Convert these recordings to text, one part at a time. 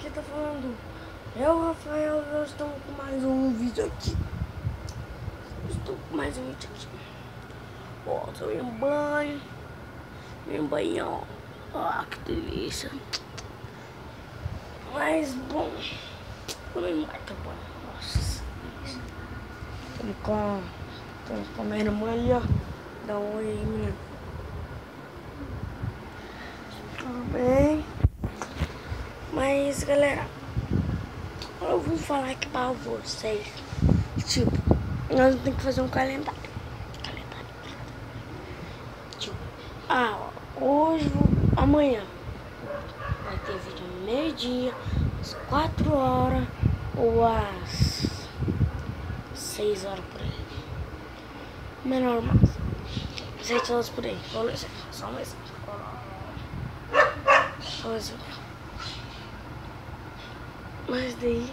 aqui tá falando. Eu, Rafael, eu estou com mais um vídeo aqui. Estou com mais um vídeo aqui. Ó, tô em banho. Em banho, ó. Ó, que delícia. Mas, bom. Comer mais, tá bom. Nossa, delícia. Estamos com a minha irmã ali, ó. Dá um oi aí, menino. Tudo bem? Mas, galera, eu vou falar aqui pra vocês. Tipo, nós temos que fazer um calendário. Tipo, hoje, amanhã vai ter vídeo no meio-dia, às 4 horas ou às 6 horas por aí. Menor mais. 7 horas por aí. Vou ler, só um exemplo. Só um exemplo. Mas daí,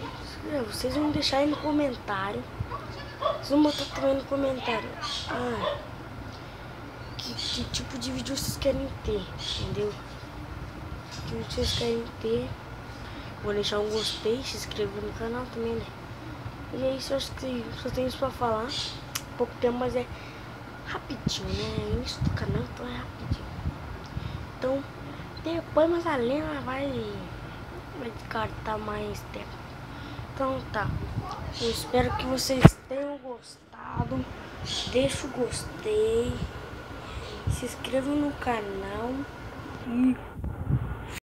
vocês vão deixar aí no comentário. Vocês vão botar também no comentário. Que tipo de vídeo vocês querem ter, entendeu? Que vídeo vocês querem ter. Vou deixar um gostei, se inscrever no canal também, né? E é isso, eu acho que só tenho isso pra falar. Pouco tempo, mas é rapidinho, né? Início do canal, então é rapidinho. Então, depois mais além vai descartar mais tempo. Então tá. Eu espero que vocês tenham gostado. Deixa o gostei. Se inscrevam no canal. E